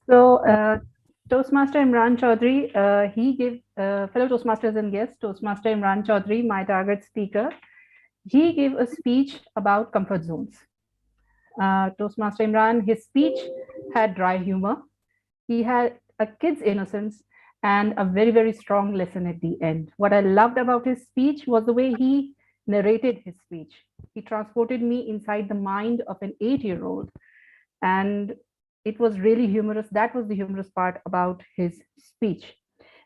So, Toastmaster Imran Chaudhry, he gave fellow Toastmasters and guests, Toastmaster Imran Chaudhry, my target speaker, he gave a speech about comfort zones. Toastmaster Imran, his speech had dry humor. He had a kid's innocence and a very, very strong lesson at the end. What I loved about his speech was the way he narrated his speech. He transported me inside the mind of an 8-year-old, and it was really humorous. That was the humorous part about his speech.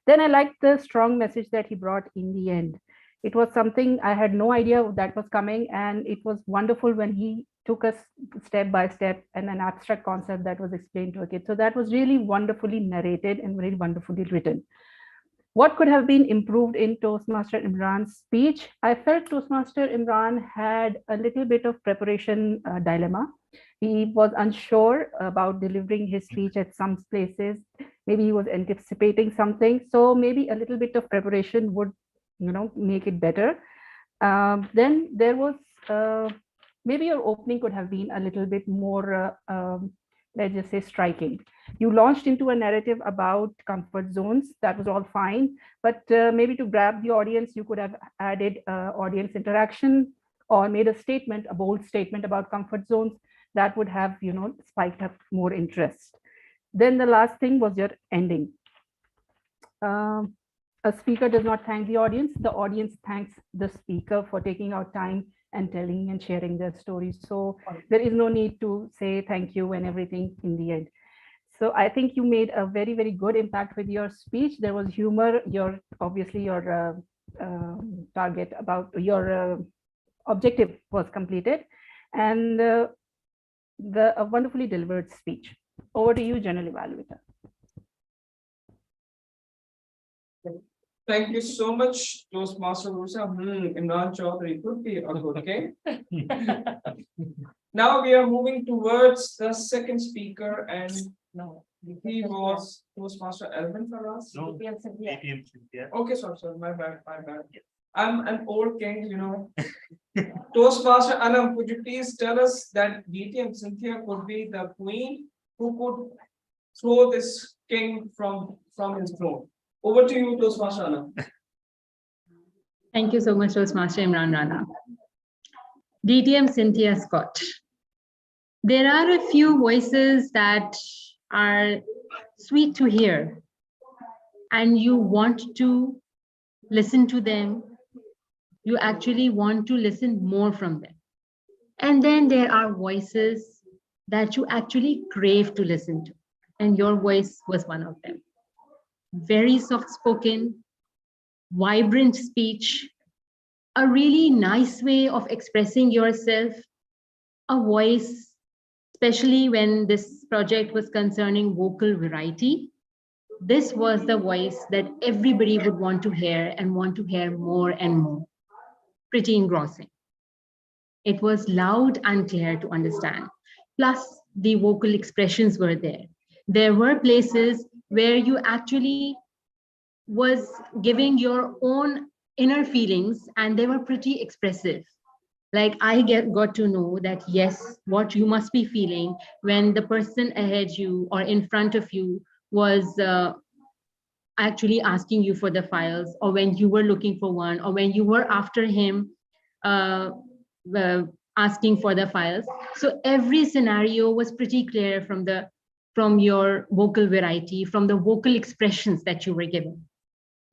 Then I liked the strong message that he brought in the end. It was something I had no idea that was coming, and it was wonderful when he took us step by step and an abstract concept that was explained to a kid. So that was really wonderfully narrated and very wonderfully written. What could have been improved in Toastmaster Imran's speech? I felt Toastmaster Imran had a little bit of preparation dilemma. He was unsure about delivering his speech at some places. Maybe he was anticipating something. So maybe a little bit of preparation would, make it better. Then there was maybe your opening could have been a little bit more, let's just say, striking. You launched into a narrative about comfort zones. That was all fine. But maybe to grab the audience, you could have added audience interaction or made a statement, a bold statement about comfort zones that would have, spiked up more interest. Then the last thing was your ending. A speaker does not thank the audience thanks the speaker for taking out time and telling and sharing their stories. So there is no need to say thank you and everything in the end. So I think you made a very, very good impact with your speech. There was humor, obviously your target about your objective was completed, and a wonderfully delivered speech. Over to you, General Evaluator. Thank you so much, Toastmaster Rusa. Imran Chaudhry could be a good game. Now we are moving towards the second speaker, and he was Toastmaster Elvin for us. No, Okay, sorry, my bad. I'm an old king, Toastmaster Anam, could you please tell us that DTM Cynthia could be the queen who could throw this king from his throne? Over to you, Toastmaster Anam. Thank you so much, Toastmaster Imran Rana. DTM Cynthia Scott. There are a few voices that are sweet to hear, and you want to listen to them. You actually want to listen more from them. And then there are voices that you actually crave to listen to, and your voice was one of them. Very soft-spoken, vibrant speech, a really nice way of expressing yourself, a voice, especially when this project was concerning vocal variety. This was the voice that everybody would want to hear and want to hear more and more. Pretty engrossing. It was loud and clear to understand. Plus, the vocal expressions were there. There were places where you actually was giving your own inner feelings, and they were pretty expressive. Like I got to know that, yes, what you must be feeling when the person ahead you or in front of you was actually asking you for the files, or when you were looking for one, or when you were after him asking for the files. So every scenario was pretty clear from your vocal variety, from the vocal expressions that you were giving.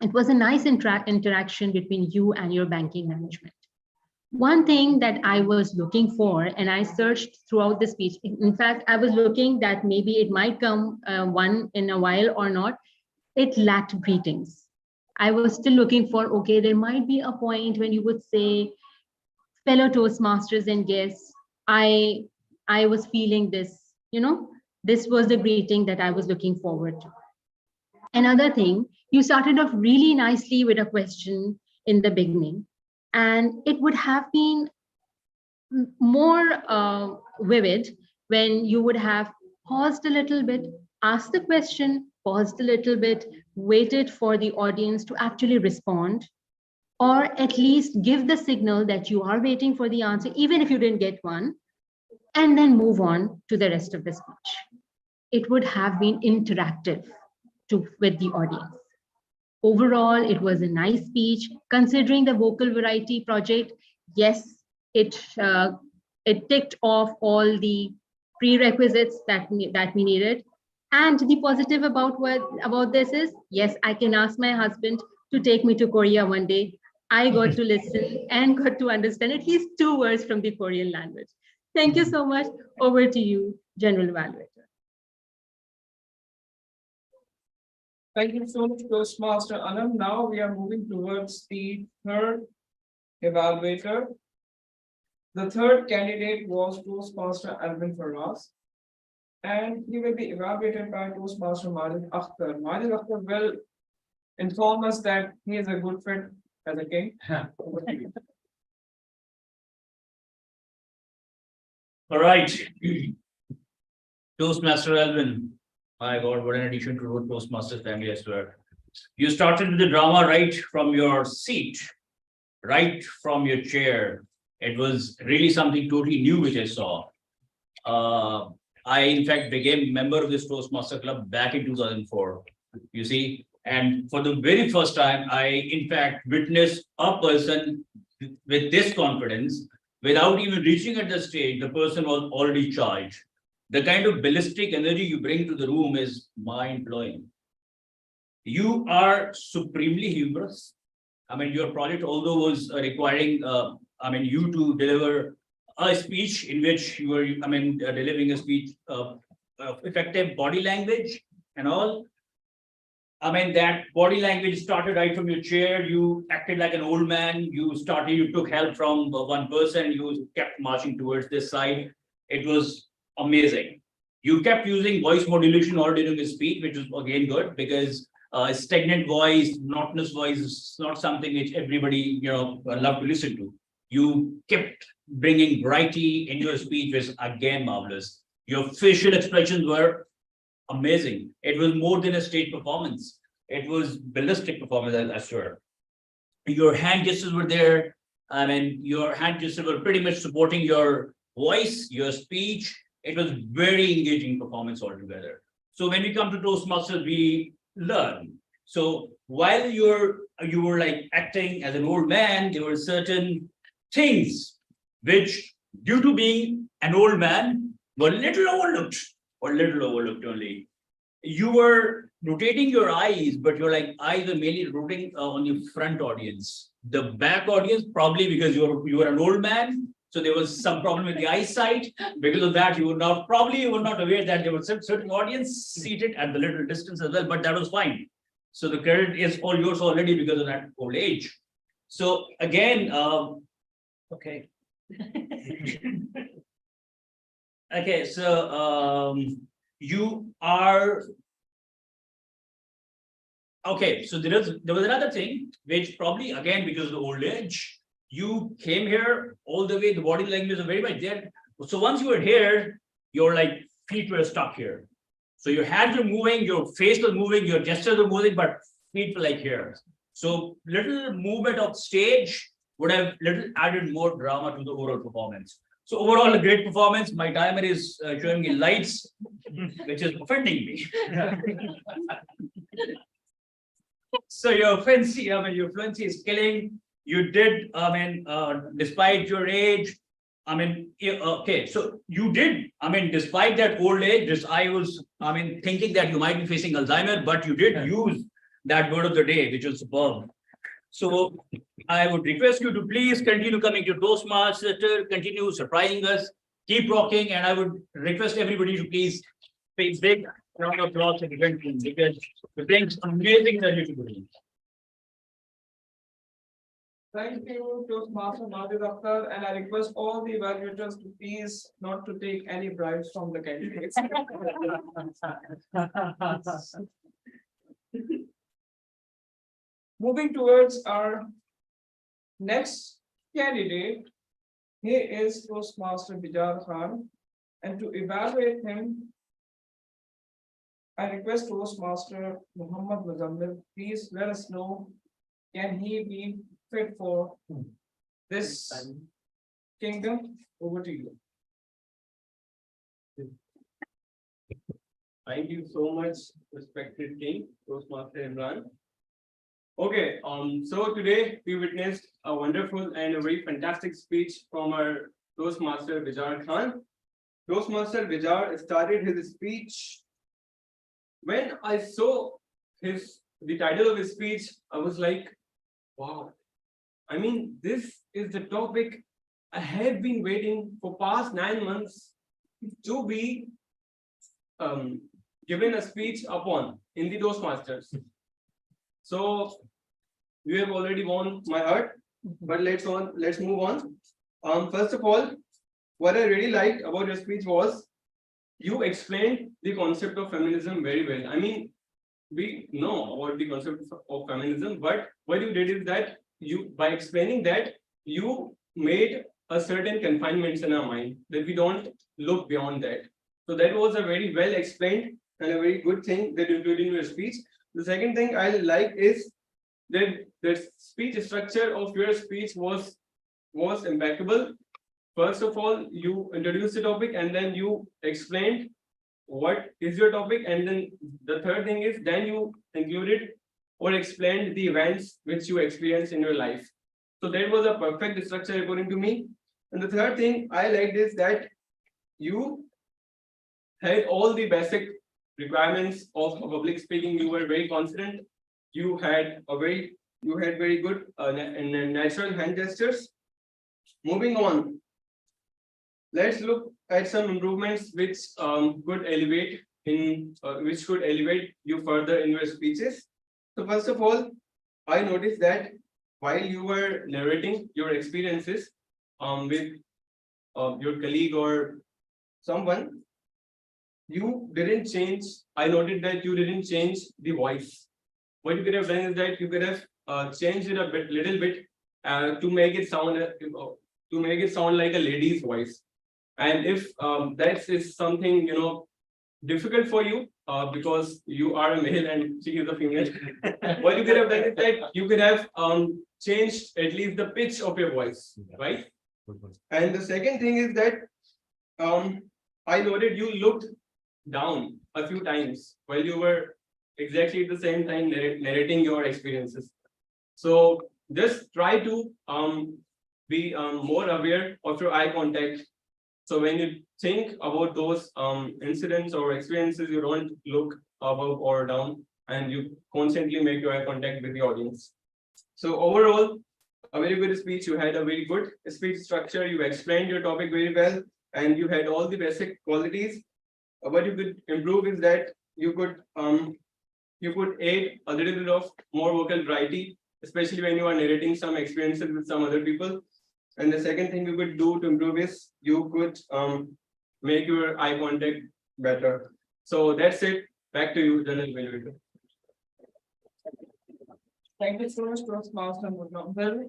It was a nice interaction between you and your banking management. One thing that I was looking for, and I searched throughout the speech, in fact, I was looking that maybe it might come one in a while or not, it lacked greetings. I was still looking for, okay, there might be a point when you would say, fellow Toastmasters and guests, I was feeling this, this was the greeting that I was looking forward to. Another thing, you started off really nicely with a question in the beginning, and it would have been more vivid when you would have paused a little bit, asked the question, paused a little bit, waited for the audience to actually respond, or at least give the signal that you are waiting for the answer, even if you didn't get one, and then move on to the rest of the speech. it would have been interactive with the audience. Overall, it was a nice speech. Considering the vocal variety project, yes, it ticked off all the prerequisites that we needed. And the positive about this is, yes, I can ask my husband to take me to Korea one day. I got to listen and got to understand at least 2 words from the Korean language. Thank you so much. Over to you, General Evaluator. Thank you so much, Toastmaster Anam. Now we are moving towards the third evaluator. The third candidate was Toastmaster Alvin Faraz, and he will be evaluated by Toastmaster Majid Akhtar. Majid Akhtar will inform us that he is a good fit as a king. All right. Toastmaster Alvin. My God, what an addition to the Toastmasters family, I swear. You started with the drama right from your seat, right from your chair. It was really something totally new which I saw. I, in fact, became a member of this Toastmaster Club back in 2004, you see. And for the very first time, I, in fact, witnessed a person with this confidence. Without even reaching at the stage, the person was already charged. The kind of ballistic energy you bring to the room is mind-blowing. You are supremely humorous. I mean, your project, although was requiring, you to deliver a speech in which you were, delivering a speech of effective body language and all. I mean, that body language started right from your chair. You acted like an old man. You took help from one person. You kept marching towards this side. It was amazing. You kept using voice modulation all during the speech, which was again good because stagnant voice, monotonous voice is not something which everybody love to listen to. You kept bringing variety in your speech, which is again marvelous. Your facial expressions were amazing. It was more than a stage performance. It was ballistic performance, I swear. Your hand gestures were there. I mean, your hand gestures were pretty much supporting your voice, your speech. It was very engaging performance altogether. So when we come to Toastmasters, we learn. So while you were like acting as an old man, there were certain things which, due to being an old man, were little overlooked only. You were rotating your eyes, but your eyes were mainly rotating on the front audience. The back audience, probably because you were an old man, so there was some problem with the eyesight. Because of that, you were not aware that there was certain audience seated at the little distance as well, but that was fine. So the credit is all yours already because of that old age. So again, okay. Okay, so you are okay. So there was another thing which probably again because of the old age, you came here all the way. The body language was very much there. So once you were here, your feet were stuck here. So your hands were moving, your face was moving, your gestures were moving, but feet were here. So little movement of stage would have little added more drama to the overall performance. So overall, a great performance. My timer is showing me lights, which is offending me. So your fluency is killing. You did, despite your age, okay. So you did, despite that old age, I was, thinking that you might be facing Alzheimer, but you did use that word of the day, which was superb. So I would request you to please continue coming to Toastmasters, continue surprising us, keep rocking, and I would request everybody to please pay big round of applause and event because it brings amazing energy to the room. Thank you, Toastmaster Majid Akhtar, and I request all the evaluators to please not to take any bribes from the candidates. Moving towards our next candidate, he is Toastmaster Bijar Khan, and to evaluate him, I request Toastmaster Muhammad Muzammil, please let us know, can he be fit for this kingdom? Over to you. Thank you so much, respected King, Toastmaster Imran. Okay, so today we witnessed a wonderful and a very fantastic speech from our Toastmaster Vijar Khan. Toastmaster Vijar started his speech. When I saw the title of his speech, I was like, wow. I mean, this is the topic I have been waiting for past 9 months to be given a speech upon in the Toastmasters. So you have already won my heart, but let's move on. First of all, what I really liked about your speech was you explained the concept of feminism very well. I mean, we know about the concept of feminism, but what you did is that you, by explaining that, you made a certain confinements in our mind that we don't look beyond that. So that was a very well explained and a very good thing that you included in your speech. The second thing I like is that the speech structure of your speech was impeccable. First of all, you introduced the topic and then you explained what is your topic, and then the third thing is then you included or explained the events which you experienced in your life. So that was a perfect structure according to me. And the third thing I liked is that you had all the basic requirements of public speaking. You were very confident. You had very good natural hand gestures. Moving on, let's look at some improvements which could elevate you further in your speeches. So first of all, I noticed that while you were narrating your experiences with your colleague or someone, you didn't change. I noted that you didn't change the voice. What you could have done is that you could have changed it a little bit to make it sound like a lady's voice. And if that is something difficult for you because you are a male and she is a female, what you could have done is that you could have changed at least the pitch of your voice, right? And the second thing is that I noted you looked down a few times while you were exactly at the same time narrating your experiences. So just try to be more aware of your eye contact. So when you think about those incidents or experiences, you don't look above or down, and you constantly make your eye contact with the audience. So overall, a very good speech. You had a very good speech structure. You explained your topic very well, and you had all the basic qualities. What you could improve is that you could add a little bit of more vocal variety, especially when you are narrating some experiences with some other people. And the second thing you could do to improve is you could make your eye contact better. So that's it. Back to you, General Evaluator. Thank you so much, Toastmaster Munawwar.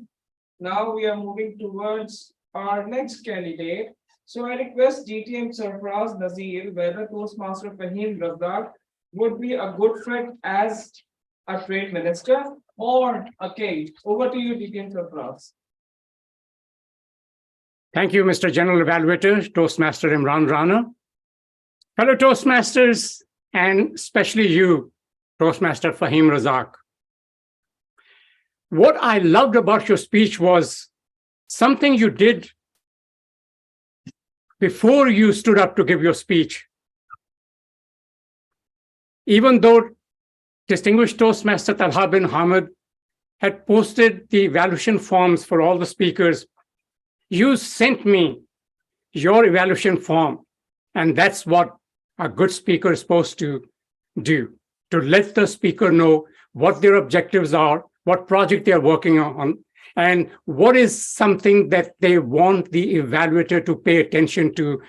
Now we are moving towards our next candidate. So I request DTM Sarfraz Nazir, whether Toastmaster Fahim Razzaq would be a good fit as a trade minister or a king. Over to you, DTM Sarfraz. Thank you, Mr. General Evaluator, Toastmaster Imran Rana. Fellow Toastmasters, and especially you, Toastmaster Fahim Razzaq. What I loved about your speech was something you did before you stood up to give your speech. Even though distinguished Toastmaster Talha bin Hamid had posted the evaluation forms for all the speakers, you sent me your evaluation form, and that's what a good speaker is supposed to do, to let the speaker know what their objectives are, what project they are working on, and what is something that they want the evaluator to pay attention to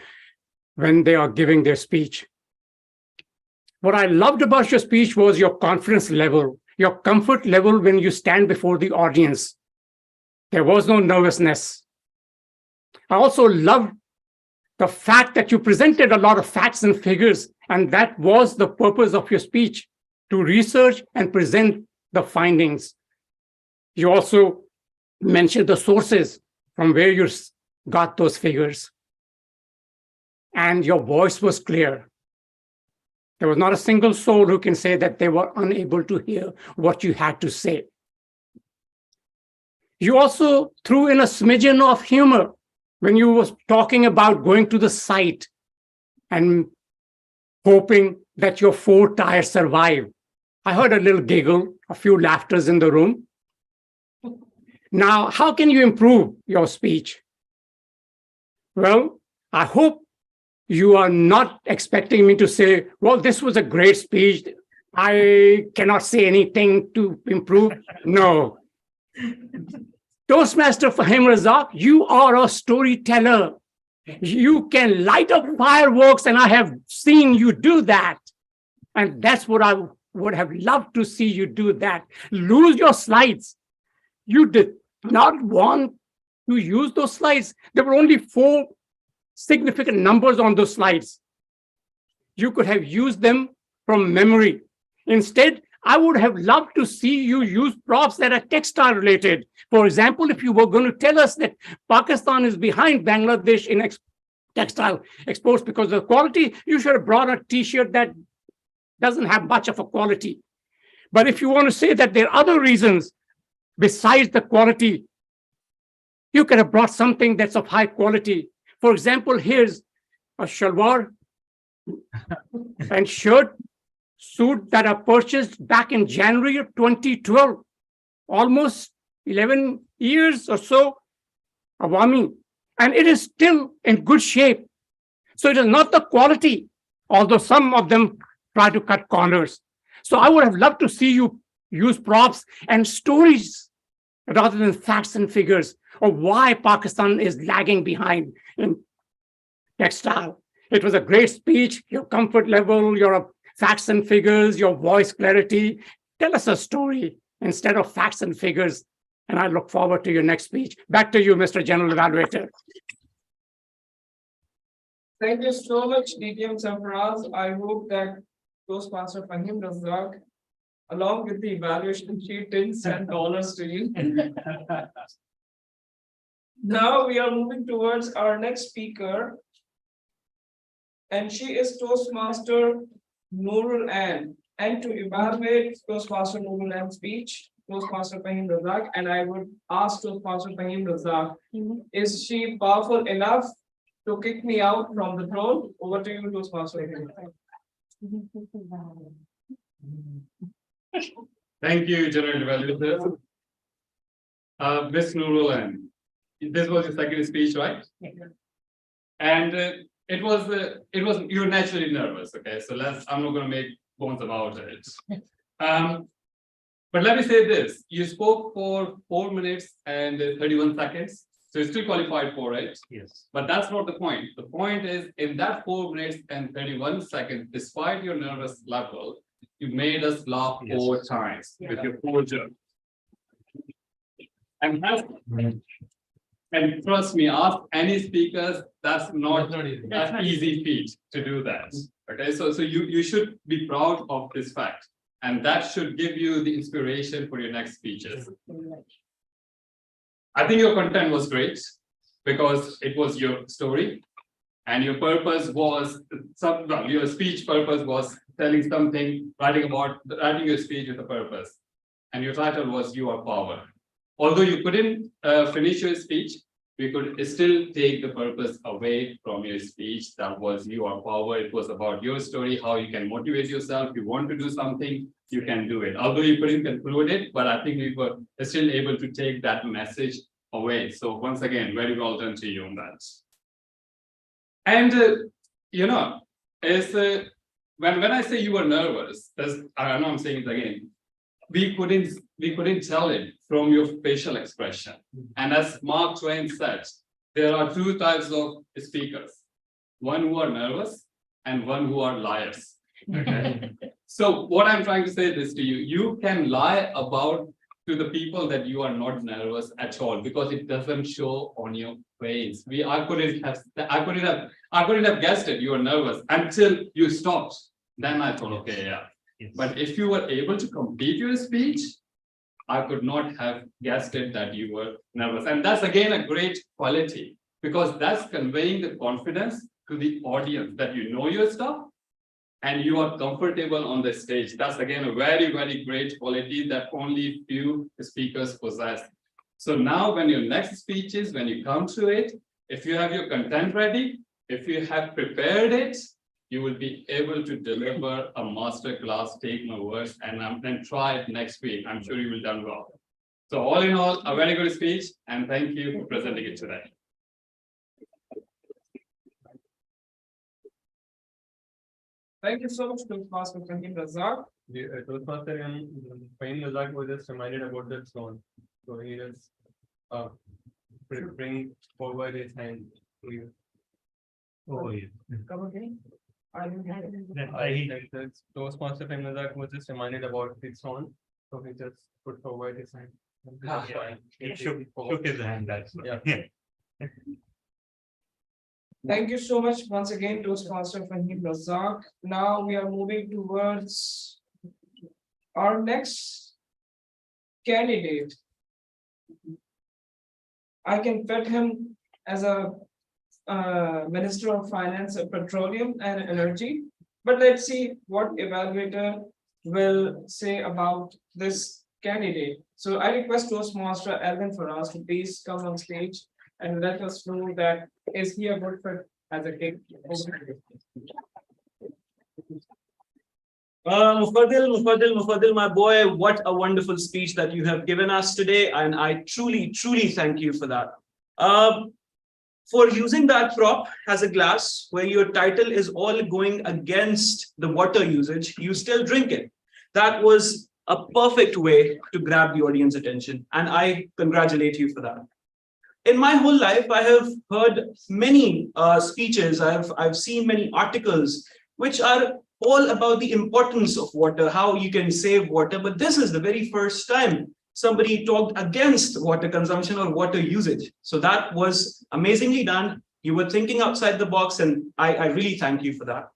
when they are giving their speech. What I loved about your speech was your confidence level, your comfort level when you stand before the audience. There was no nervousness. I also loved the fact that you presented a lot of facts and figures, and that was the purpose of your speech, to research and present the findings. You also mentioned the sources from where you got those figures. And your voice was clear. There was not a single soul who can say that they were unable to hear what you had to say. You also threw in a smidgen of humor when you was talking about going to the site and hoping that your 4 tires survive. I heard a little giggle, a few laughters in the room. Now, how can you improve your speech? Well, I hope you are not expecting me to say, well, this was a great speech. I cannot say anything to improve. No. Toastmaster Fahim Razak, you are a storyteller. You can light up fireworks, and I have seen you do that. And that's what I would have loved to see you do that. Lose your slides. You did not want to use those slides. There were only 4 significant numbers on those slides. You could have used them from memory. Instead, I would have loved to see you use props that are textile related. For example, if you were going to tell us that Pakistan is behind Bangladesh in textile exports because of the quality, you should have brought a t-shirt that doesn't have much of a quality. But if you want to say that there are other reasons besides the quality, you could have brought something that's of high quality. For example, here's a shalwar and shirt suit that I purchased back in January of 2012, almost 11 years or so, Awami, and it is still in good shape. So it is not the quality, although some of them try to cut corners. So I would have loved to see you use props and stories rather than facts and figures of why Pakistan is lagging behind in textile. It was a great speech, your comfort level, your facts and figures, your voice clarity. Tell us a story instead of facts and figures. And I look forward to your next speech. Back to you, Mr. General Evaluator. Thank you so much, DTM Sarfaraz. I hope that Toastmaster Fahim Razak, along with the evaluation sheet, didn't send dollars to you. Now we are moving towards our next speaker, and she is Toastmaster Nurul Ann. And to evaluate Toastmaster Nurul Ann's speech, Toastmaster Fahim Razak, and I would ask Toastmaster Fahim Razak, is she powerful enough to kick me out from the throne? Over to you, Toastmaster Fahim Razak. Thank you, General Evaluator. Ms. Nurul Ann, this was your second speech, right? And it was you're naturally nervous, okay? So I'm not going to make bones about it. But let me say this: you spoke for 4 minutes and 31 seconds, so you're still qualified for it. Yes. But that's not the point. The point is, in that 4 minutes and 31 seconds, despite your nervous level, you made us laugh 4 times with your 4 jokes. And trust me, ask any speakers, that's not an easy feat to do that. Okay, so you should be proud of this fact. And that should give you the inspiration for your next speeches. I think your content was great because it was your story. And your purpose was, your speech purpose was telling something, writing your speech with a purpose. And your title was You Are Power. Although you couldn't finish your speech, we could still take the purpose away from your speech. That was You Are Power. It was about your story, how you can motivate yourself. If you want to do something, you can do it. Although you couldn't conclude it, but I think we were still able to take that message away. So once again, very well done to you on that. And when I say you were nervous, I know I'm saying it again. We couldn't tell it from your facial expression. And as Mark Twain said, there are 2 types of speakers: one who are nervous and one who are liars. Okay? So what I'm trying to say this to you: you can lie about to the people that you are not nervous at all because it doesn't show on your face. I couldn't have guessed it. You were nervous until you stopped. Then I thought, okay, yeah. Yes. But if you were able to complete your speech, I could not have guessed it that you were nervous. And that's again a great quality because that's conveying the confidence to the audience that you know your stuff and you are comfortable on the stage. That's again a very, very great quality that only few speakers possess. So now when your next speech is, when you come to it, if you have your content ready, if you have prepared it, you will be able to deliver a master class, take my words, and then try it next week. I'm sure you will done well. So all in all, a very good speech, and thank you for presenting it today. Thank you so much, Toastmaster Fahim Razak. The Toastmaster Fahim Razak was just reminded about that song. So he just bring forward his hand to you. Oh, yeah. Come again? I didn't have it. Like the Toastmaster Fahim Razak was just reminded about his song. So he just put forward his hand. He shook his hand, that's right. Yeah. Thank you so much once again, Toastmaster Fahim Razak. Now we are moving towards our next candidate. I can put him as a Minister of Finance and Petroleum and Energy, but let's see what evaluator will say about this candidate. So I request Toastmaster Alvin Faraz to please come on stage and let us know that is he a good fit as a cake. Mufaddil, my boy, what a wonderful speech that you have given us today. And I truly, truly thank you for that. For using that prop as a glass where your title is all going against the water usage, you still drink it. That was a perfect way to grab the audience attention. And I congratulate you for that. In my whole life, I have heard many speeches, I've seen many articles, which are all about the importance of water, how you can save water. But this is the very first time somebody talked against water consumption or water usage. So that was amazingly done. You were thinking outside the box, and I really thank you for that.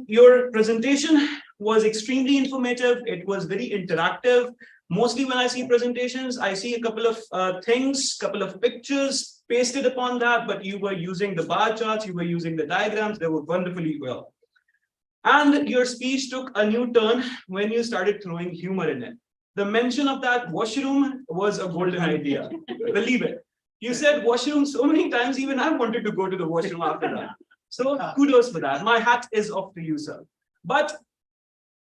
Your presentation was extremely informative. It was very interactive. Mostly when I see presentations, I see a couple of things, couple of pictures pasted upon that, but you were using the bar charts, you were using the diagrams, they were wonderfully well. And your speech took a new turn when you started throwing humor in it. The mention of that washroom was a golden idea, believe it. You said washroom so many times, even I wanted to go to the washroom after that. So kudos for that. My hat is off to you, sir. But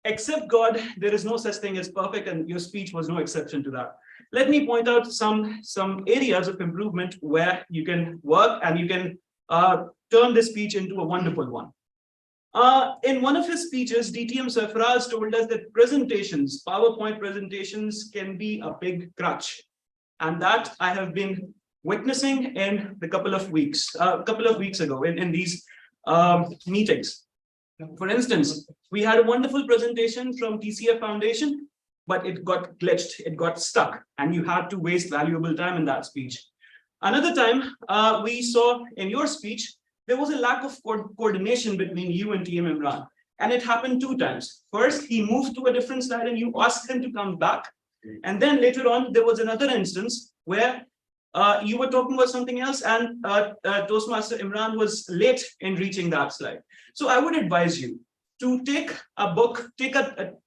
except God, there is no such thing as perfect, and your speech was no exception to that. Let me point out some areas of improvement where you can work and you can turn this speech into a wonderful one. In one of his speeches, DTM Sarfaraz told us that presentations, PowerPoint presentations, can be a big crutch. And that I have been witnessing in a couple of weeks ago in these meetings. For instance, we had a wonderful presentation from TCF Foundation, but it got glitched, it got stuck, and you had to waste valuable time in that speech. Another time, we saw in your speech, there was a lack of coordination between you and TM Imran. And it happened 2 times. First, he moved to a different slide and you asked him to come back. And then later on, there was another instance where you were talking about something else and Toastmaster Imran was late in reaching that slide. So I would advise you to take a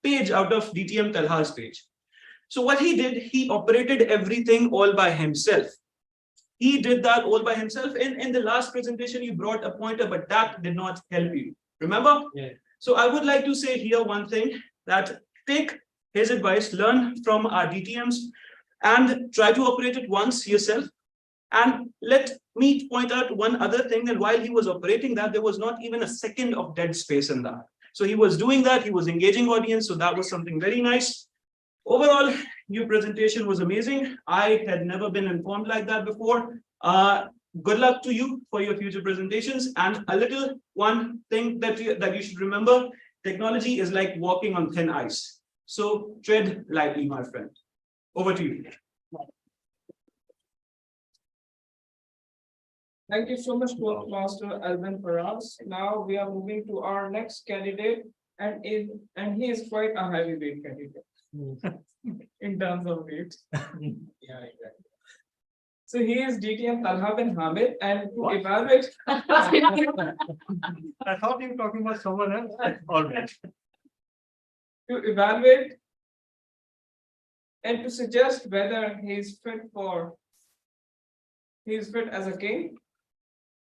page out of DTM Talha's page. So what he did, he operated everything all by himself. He did that all by himself. In the last presentation, you brought a pointer, but that did not help you. Remember? Yeah. So I would like to say here one thing, that take his advice, learn from our DTMs, and try to operate it once yourself. And let me point out one other thing, that while he was operating that, there was not even a second of dead space in that. So he was doing that, he was engaging audience, so that was something very nice. Overall, your presentation was amazing. I had never been informed like that before. Good luck to you for your future presentations. And a little one thing that you should remember, technology is like walking on thin ice. So tread lightly, my friend. Over to you. Thank you so much, Master Alvin Faraz. Now we are moving to our next candidate, and he is quite a heavyweight candidate in terms of weight. Yeah, exactly. So he is DTM Talha bin Hamid, and to evaluate. I thought you were talking about someone else. All right. To evaluate and to suggest whether he is fit as a king,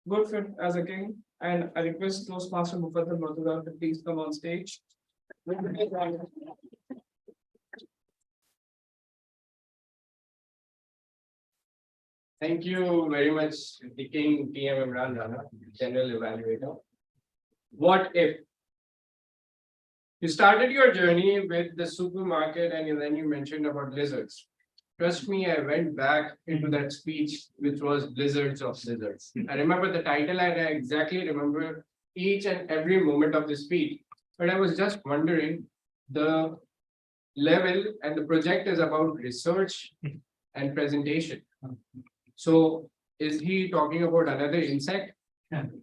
good fit as a king, and I request Toastmaster Mufaddal Madhuda to please come on stage. Thank you very much, the King TM Imran Rana, General Evaluator. What if you started your journey with the supermarket and then you mentioned about lizards? Trust me, I went back into that speech, which was Blizzards of Lizards. I remember the title and I exactly remember each and every moment of the speech. But I was just wondering the level, and the project is about research and presentation. So is he talking about another insect,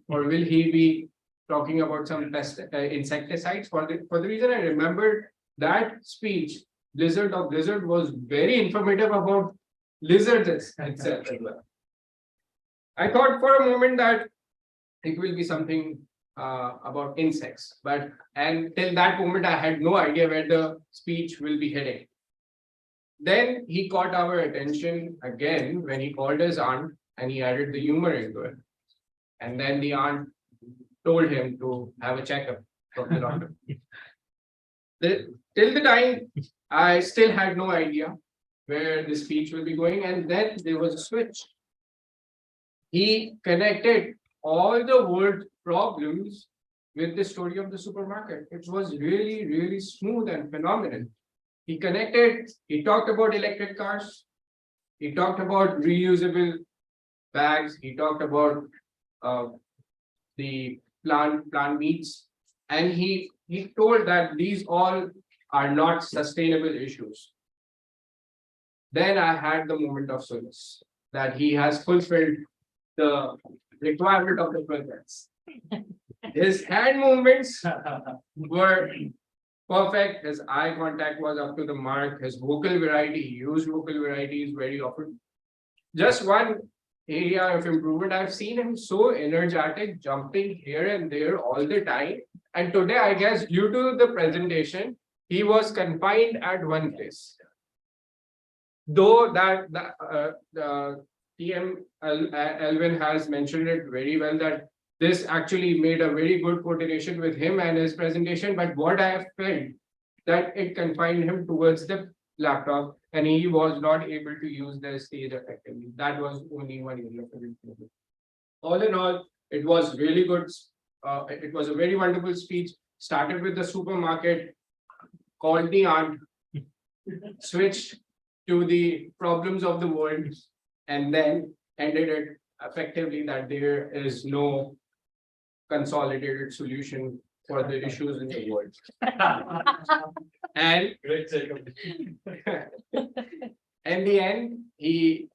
or will he be talking about some insecticides? For the reason I remembered that speech, Blizzard of Blizzard, was very informative about lizards itself. I thought for a moment that it will be something about insects, but till that moment I had no idea where the speech will be heading. Then he caught our attention again when he called his aunt and he added the humor into it. And then the aunt told him to have a checkup from the doctor. Till the time, I still had no idea where the speech will be going, and then there was a switch. He connected all the world problems with the story of the supermarket. It was really, really smooth and phenomenal. He connected, he talked about electric cars, he talked about reusable bags, he talked about the plant meats, and he told that these all are not sustainable issues. Then I had the moment of solace that he has fulfilled the requirement of the projects. His hand movements were perfect. His eye contact was up to the mark. His vocal variety, he used vocal varieties very often. Just one area of improvement, I've seen him so energetic, jumping here and there all the time. And today, I guess, due to the presentation, he was confined at one place. Though that TM Elvin has mentioned it very well, that this actually made a very good coordination with him and his presentation. But what I have felt that it confined him towards the laptop and he was not able to use the stage effectively. That was only one area for improvement. All in all, it was really good. It was a very wonderful speech. Started with the supermarket, called the aunt, switched to the problems of the world, and then ended it effectively that there is no consolidated solution for the issues in the world. And in the end, he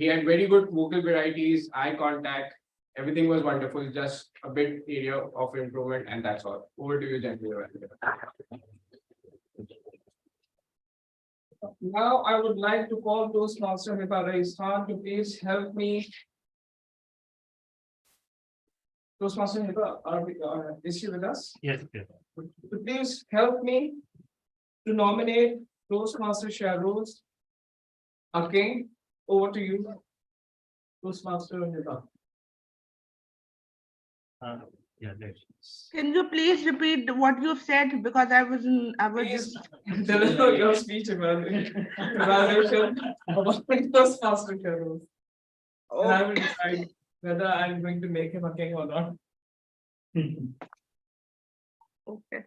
had very good vocal varieties, eye contact, everything was wonderful, just a bit area of improvement, and that's all. Over to you, gentlemen. Now I would like to call Toastmaster Hiba Rais Khan to please help me. Toastmaster Hiba, is she with us? Yes. To please help me to nominate Toastmaster Shahroz a king. Over to you, Toastmaster Hiba. Can you please repeat what you've said, because I was Please just deliver your speech evaluation about Toastmaster Shahroz. And I will decide whether I'm going to make him a king or not. okay.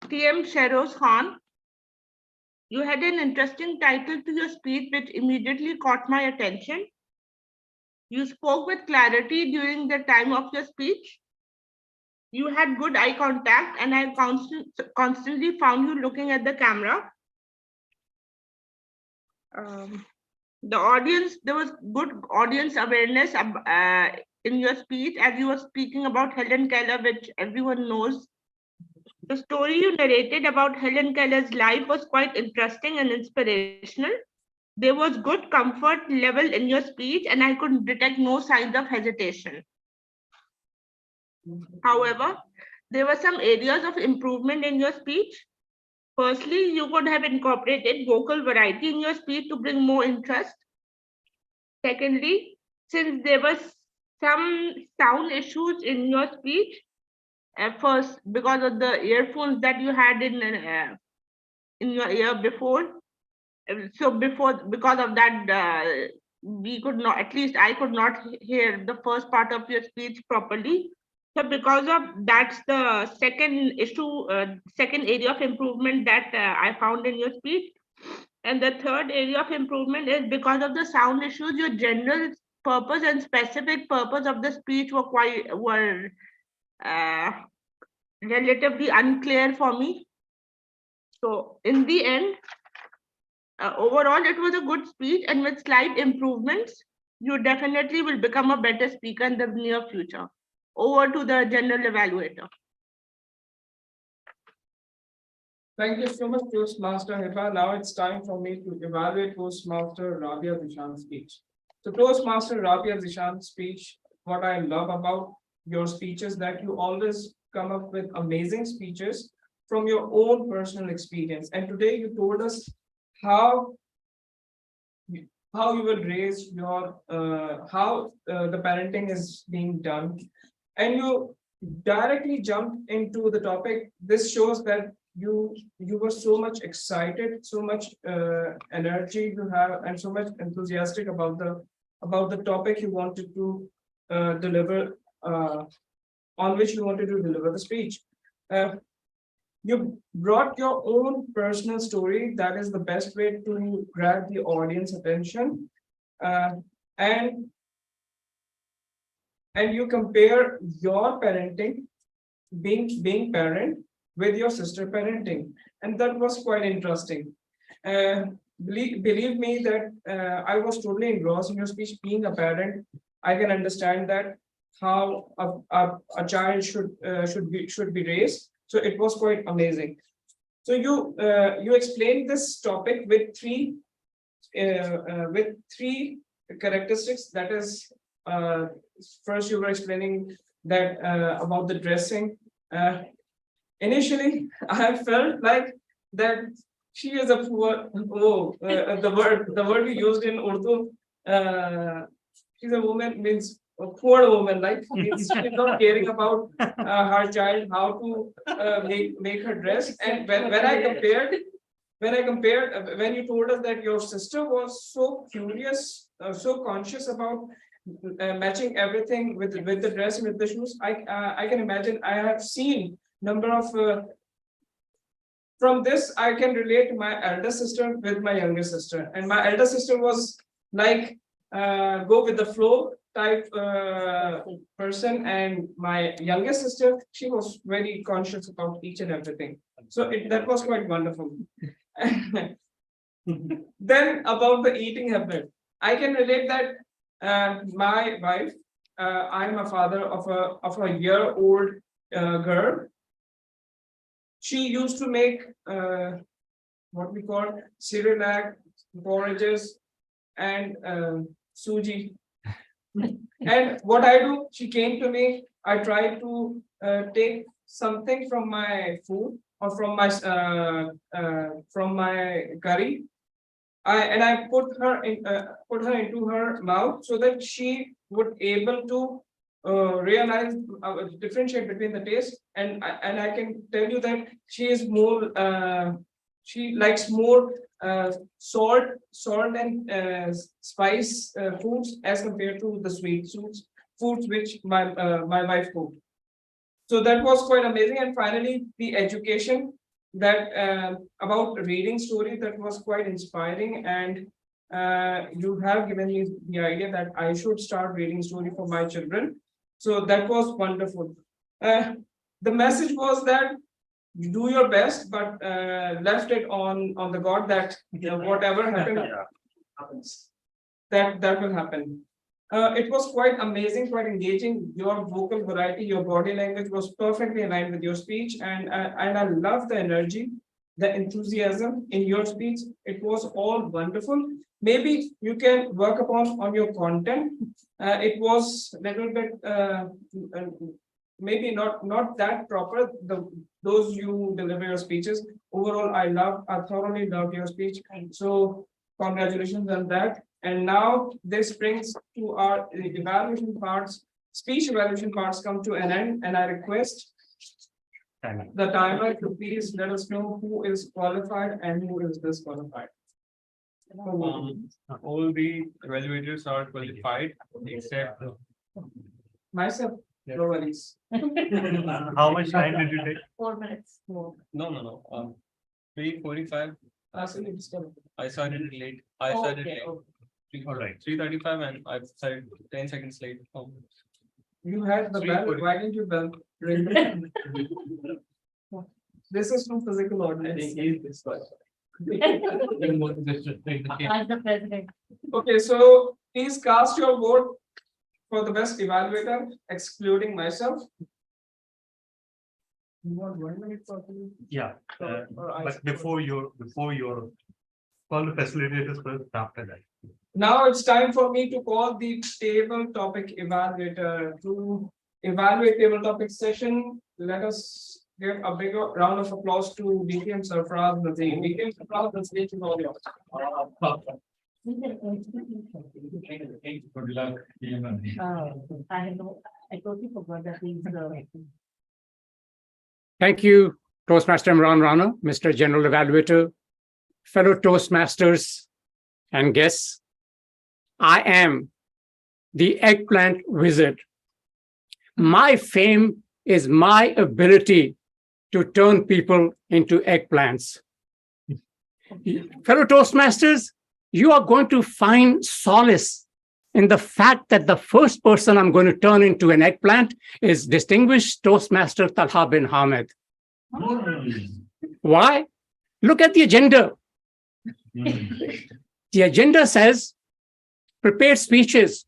TM Shahroz Khan, you had an interesting title to your speech which immediately caught my attention. You spoke with clarity during the time of your speech. You had good eye contact, and I constantly found you looking at the camera. The audience, there was good audience awareness in your speech as you were speaking about Helen Keller, which everyone knows. The story you narrated about Helen Keller's life was quite interesting and inspirational. There was good comfort level in your speech, and I could detect no signs of hesitation. However, there were some areas of improvement in your speech. Firstly, you could have incorporated vocal variety in your speech to bring more interest. Secondly, since there was some sound issues in your speech, at first because of the earphones that you had in your ear before, so because of that, we could not, at least I could not hear the first part of your speech properly. So because of that's the second issue, second area of improvement that I found in your speech. And the third area of improvement is because of the sound issues, your general purpose and specific purpose of the speech were uh, relatively unclear for me. So in the end, overall, it was a good speech, and with slight improvements, you definitely will become a better speaker in the near future. Over to the general evaluator. Thank you so much, Toastmaster Hiba. Now it's time for me to evaluate Toastmaster Rabia Zishan's speech. So Toastmaster Rabia Zishan's speech, what I love about your speech is that you always come up with amazing speeches from your own personal experience. And today you told us how you will raise your, how the parenting is being done. And you directly jumped into the topic. This shows that you were so much excited, so much energy you have, and so much enthusiastic about the topic you wanted to deliver, on which you wanted to deliver the speech. You brought your own personal story. That is the best way to grab the audience attention, and you compare your parenting, being parent, with your sister parenting, and that was quite interesting. Believe me that I was totally engrossed in your speech. Being a parent, I can understand that how a child should be raised. So it was quite amazing. So you explained this topic with three characteristics. That is, first you were explaining that about the dressing. Initially, I felt like that she is a poor. The word we used in Urdu. She's a woman, means a poor woman. Like she's not caring about her child, how to make her dress. And when I compared, when you told us that your sister was so curious, so conscious about matching everything with the dress and with the shoes, I can imagine. I have seen number of from this I can relate my elder sister with my younger sister, and my elder sister was like go with the flow type person, and my younger sister, she was very conscious about each and everything. So that was quite wonderful. Then about the eating habit, I can relate that my wife, I'm a father of a year-old girl. She used to make what we call cereal, porridges, and suji. And what I do, she came to me. I try to take something from my food or from my curry. I put her into her mouth so that she would able to realize, differentiate between the taste, and I can tell you that she is more she likes more salt and spice foods as compared to the sweet foods which my wife cooked. So that was quite amazing. And finally, the education that about reading story, that was quite inspiring, and you have given me the idea that I should start reading story for my children. So that was wonderful. The message was that you do your best, but left it on the God that whatever happens, that will happen. It was quite amazing, quite engaging. Your vocal variety, your body language was perfectly aligned with your speech, and I love the energy, the enthusiasm in your speech. It was all wonderful. Maybe you can work upon on your content. It was a little bit maybe not that proper. Those you deliver your speeches. Overall, I thoroughly loved your speech. So congratulations on that. And now this brings to our evaluation parts, speech evaluation parts come to an end, and I request the timer to please let us know who is qualified and who is disqualified. All the evaluators are qualified except Myself, no worries. how much time did you take? 4 minutes more. No. 3:45. Absolutely disqualified. I started late. I started Okay, late. okay. All right. 3:35 and I started 10 seconds late. Oh. You had the bell, why didn't you bell? Ring the bell? This is from physical ordinance. As the president. Okay, so please cast your vote for the best evaluator, excluding myself. You want 1 minute for the- Yeah, or I- but before your call the facilitators first after that. Now it's time for me to call the table topic evaluator to evaluate table topic session. Let us give a big round of applause to DTM Sarfraz Nazim. DTM Sarfraz Nazim is all yours. Good luck. I totally forgot that he's the. Thank you, Toastmaster Imran Rana, Mr. General Evaluator, fellow Toastmasters and guests. I am the eggplant wizard. My fame is my ability to turn people into eggplants. Fellow Toastmasters, you are going to find solace in the fact that the first person I'm going to turn into an eggplant is distinguished Toastmaster Talha bin Hamid. Why? Look at the agenda. The agenda says prepared speeches.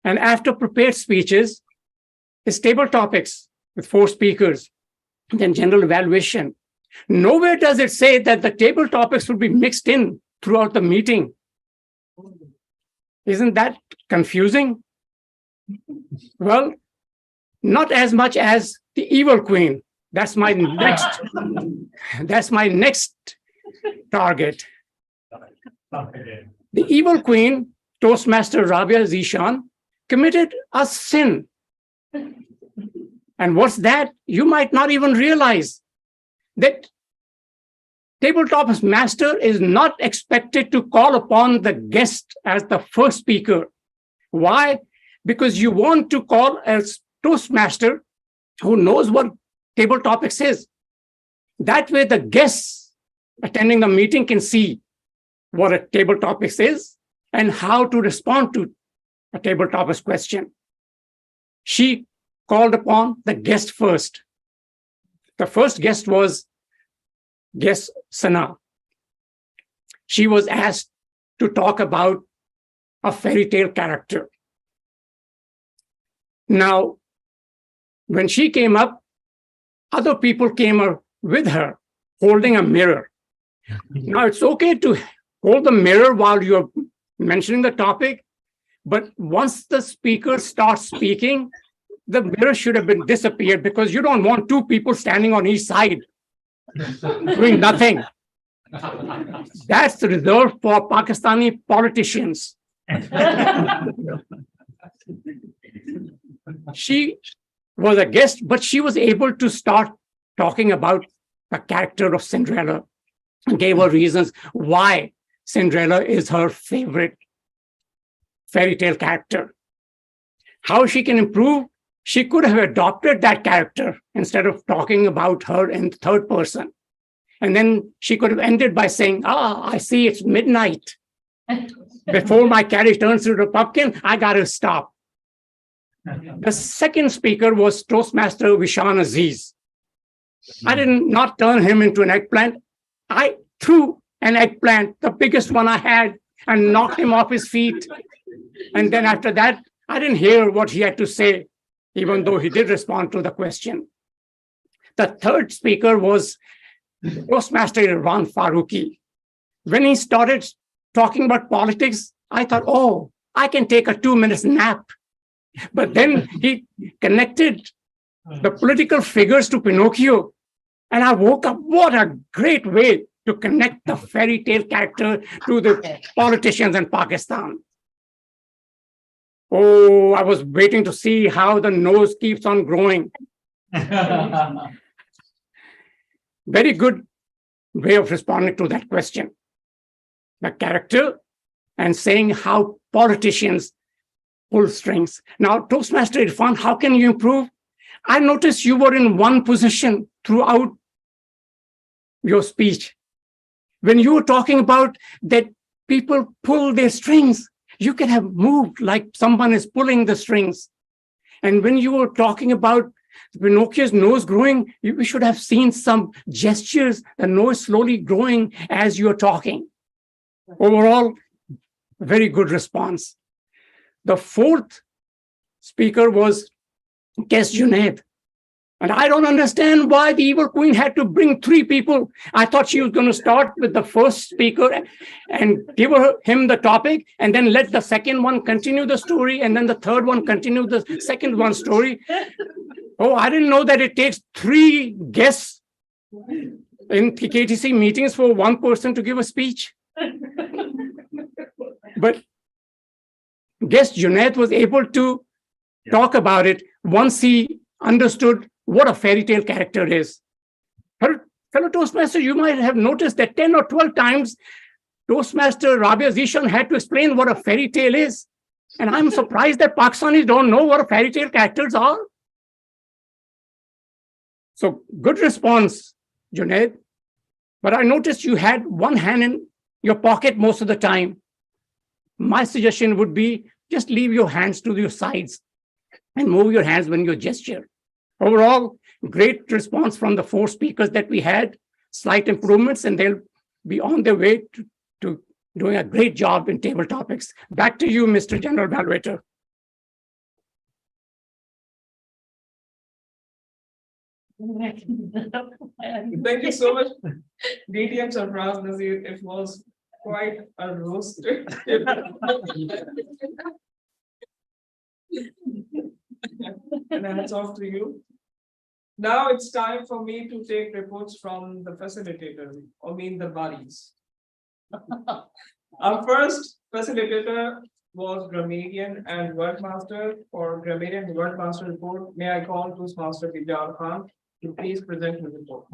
And after prepared speeches is table topics with 4 speakers, then general evaluation. Nowhere does it say that the table topics will be mixed in throughout the meeting. Isn't that confusing? Well, not as much as the evil queen. That's my next target. The evil queen, Toastmaster Rabia Zishan, committed a sin. And what's that? You might not even realize that tabletop master is not expected to call upon the guest as the first speaker. Why? Because you want to call a Toastmaster who knows what table topics is. That way the guests attending the meeting can see what a table topics is and how to respond to a table topics question. She called upon the guest first. The first guest was guest Sana. She was asked to talk about a fairy tale character. Now, when she came up, other people came with her holding a mirror. Now, it's okay to hold the mirror while you're mentioning the topic, but once the speaker starts speaking, the mirror should have been disappeared because you don't want 2 people standing on each side doing nothing. That's reserved for Pakistani politicians. She was a guest, but she was able to start talking about the character of Cinderella and gave her reasons why Cinderella is her favorite fairy tale character. How she can improve? She could have adopted that character instead of talking about her in third person. And then she could have ended by saying, I see it's midnight. Before my carriage turns into a pumpkin, I got to stop. The second speaker was Toastmaster Vishan Aziz. I did not turn him into an eggplant. I threw an eggplant, the biggest one I had, and knocked him off his feet. And then after that, I didn't hear what he had to say, even though he did respond to the question. The third speaker was Toastmaster Irfan Farooqi. When he started talking about politics, I thought, oh, I can take a 2 minute nap. But then he connected the political figures to Pinocchio. And I woke up. What a great way to connect the fairy tale character to the politicians in Pakistan. Oh, I was waiting to see how the nose keeps on growing. Very good way of responding to that question. The character and saying how politicians pull strings. Now, Toastmaster Irfan, how can you improve? I noticed you were in one position throughout your speech. When you were talking about that people pull their strings, you can have moved like someone is pulling the strings. And when you were talking about Pinocchio's nose growing, we should have seen some gestures, the nose slowly growing as you're talking. Overall, very good response. The fourth speaker was guest Junaid. And I don't understand why the evil queen had to bring 3 people. I thought she was going to start with the first speaker and give him the topic, and then let the second one continue the story, and then the third one continue the second one story. Oh, I didn't know that it takes 3 guests in KTC meetings for one person to give a speech. But guest Junaid was able to talk about it once he understood what a fairy tale character is. Fellow Toastmasters, you might have noticed that 10 or 12 times Toastmaster Rabia Zishan had to explain what a fairy tale is. And I'm surprised that Pakistanis don't know what a fairy tale characters are. So good response, Junaid. But I noticed you had one hand in your pocket most of the time. My suggestion would be just leave your hands to your sides and move your hands when you gesture. Overall, great response from the 4 speakers that we had, slight improvements, and they'll be on their way to doing a great job in table topics. Back to you, Mr. General Evaluator. Thank you so much, DTM Sarfraz Nazir. It was quite a roast. And hats off to you. Now it's time for me to take reports from the facilitator, the buddies. Our first facilitator was grammarian and wordmaster. For grammarian and wordmaster report, may I call Toastmaster Bijar Khan to please present his report.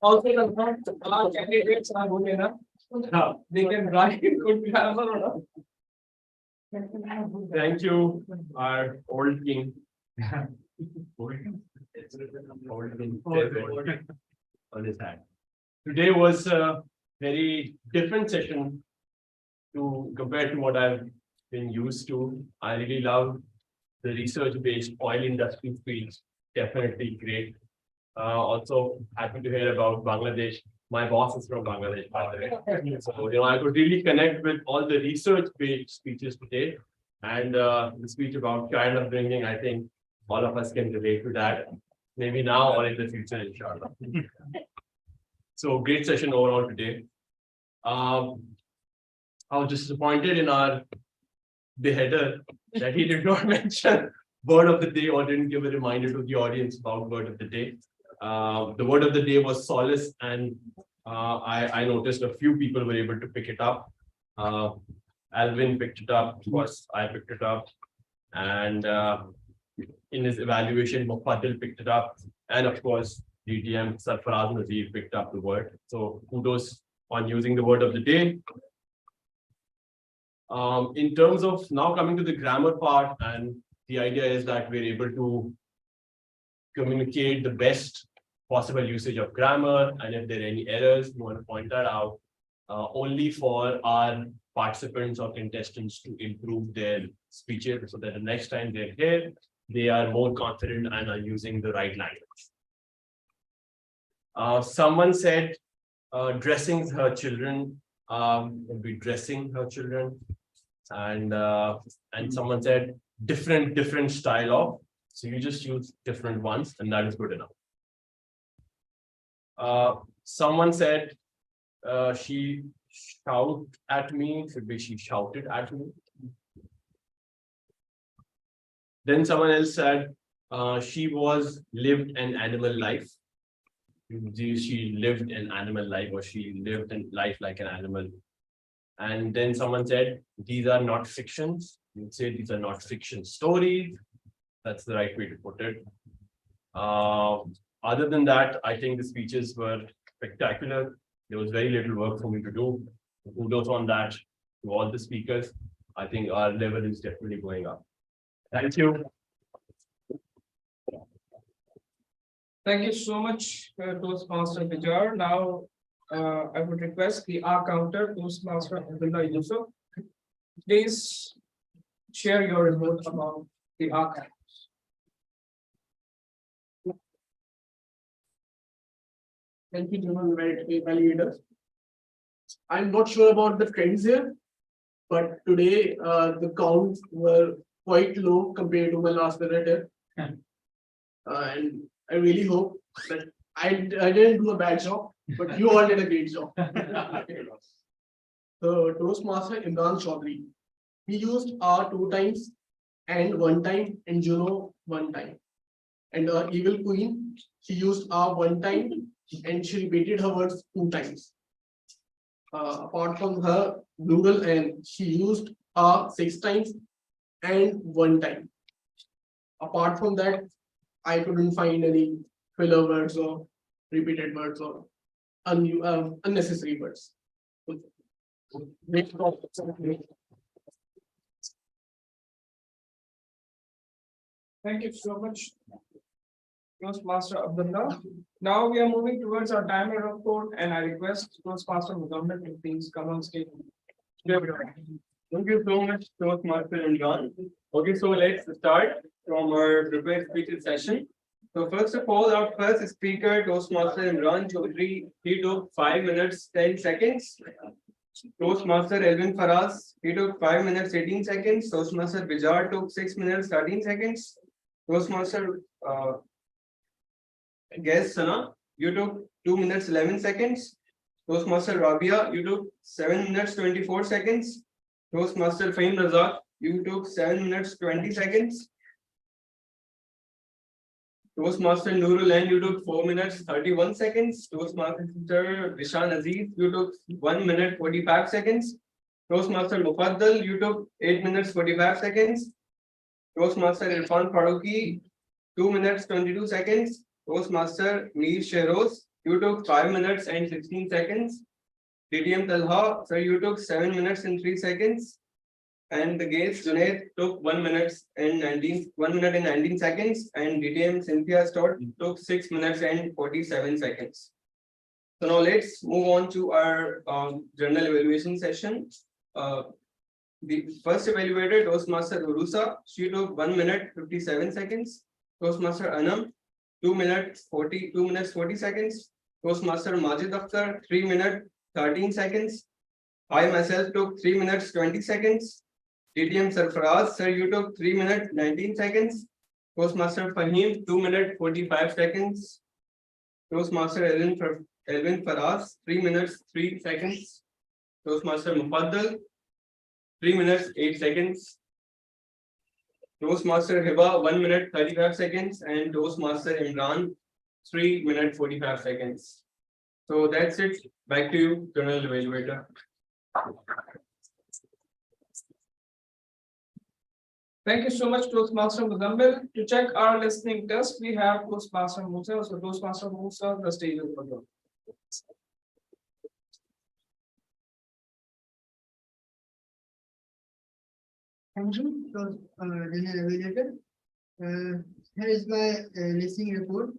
Also, the candidates are good enough. They can write good grammar or not. Thank you, our old king. On his hand. Today was a very different session compared to what I've been used to. I really love the research-based oil industry speech. Definitely great. Also happy to hear about Bangladesh. My boss is from Bangladesh, by the way. So, I could really connect with all the research-based speeches today. And the speech about child upbringing, I think all of us can relate to that. Maybe now or in the future, inshallah. So great session overall today. I was disappointed in our beheader that he did not mention word of the day or didn't give a reminder to the audience about word of the day. The word of the day was solace, and I noticed a few people were able to pick it up. Alvin picked it up, of course, I picked it up, and in his evaluation, Mufaddil picked it up, and of course, DTM Sarfaraz Nazir picked up the word. So kudos on using the word of the day. In terms of now coming to the grammar part, and the idea is that we're able to communicate the best possible usage of grammar, and if there are any errors, we want to point that out only for our participants or contestants to improve their speeches so that the next time they're here, they are more confident and are using the right language. Someone said dressing her children would be dressing her children, and someone said different style of. So you just use different ones, and that is good enough. Someone said she shouted at me. Should be she shouted at me. Then someone else said she lived an animal life. She lived an animal life, or she lived a life like an animal. And then someone said, these are not fictions. You'd say these are not fiction stories. That's the right way to put it. Other than that, I think the speeches were spectacular. There was very little work for me to do. Kudos on that to all the speakers. I think our level is definitely going up. Thank you. Thank you so much, Toastmaster Bijar. Now, I would request the R counter, Toastmaster Abdullah Yusuf. Please share your report about the R counter. Thank you, gentlemen, very evaluators. I'm not sure about the trends here, but today the counts were quite low compared to my last narrative. And I really hope that I didn't do a bad job, but you all did a great job. The Toastmaster Imran Chaudhary, he used R 2 times and 1 time and Juno 1 time. And the Evil Queen, she used R 1 time and she repeated her words 2 times. Apart from her Google, and she used R 6 times and 1 time. Apart from that, I couldn't find any filler words or repeated words or unnecessary words. Thank you so much, Toastmaster Abdullah. Now we are moving towards our timer report, and I request Toastmaster Muhammad to please come on stage. Thank you so much, Toastmaster Imran. Okay, so let's start from our prepared speeches session. So first of all, our first speaker, Toastmaster Imran Chaudhary, he took 5 minutes 10 seconds. Toastmaster Elvin Faraz, he took 5 minutes 18 seconds. Toastmaster Bijar took 6 minutes 13 seconds. Toastmaster Guest Sana, you took 2 minutes 11 seconds. Toastmaster Rabia, you took 7 minutes 24 seconds. Toastmaster Fahim Razak, you took 7 minutes 20 seconds. Toastmaster Nurul Ain, you took 4 minutes 31 seconds. Toastmaster Vishan Aziz, you took 1 minute 45 seconds. Toastmaster Mufaddal, you took 8 minutes 45 seconds. Toastmaster Irfan Farooqi, 2 minutes 22 seconds. Toastmaster Mir Sheroz, you took 5 minutes and 16 seconds. DTM Talha, sir, you took 7 minutes and 3 seconds. And the guest Junaid took 1 minute and 19 seconds. And DTM Cynthia Stott took 6 minutes and 47 seconds. So now let's move on to our journal evaluation session. The first evaluator, Toastmaster Urusa, she took 1 minute 57 seconds. Toastmaster Anam, 2 minutes 40 seconds. Toastmaster Majid Akhtar, 3 minutes 13 seconds. I myself took 3 minutes 20 seconds. DTM Sarfaraz, sir, you took 3 minutes 19 seconds. Toastmaster Fahim, 2 minutes 45 seconds. Toastmaster Elvin Faraz, 3 minutes 3 seconds. Toastmaster Mufaddal, 3 minutes 8 seconds. Toastmaster Hiba, 1 minute 35 seconds, and Toastmaster Imran, 3 minutes 45 seconds. So that's it. Back to you, Journal Evaluator. Thank you so much, Toastmaster Muzammil. To check our listening test, we have Toastmaster Musa. So Toastmaster Musa, the stage is yours. Thank you, General Evaluator. Here is my listening report.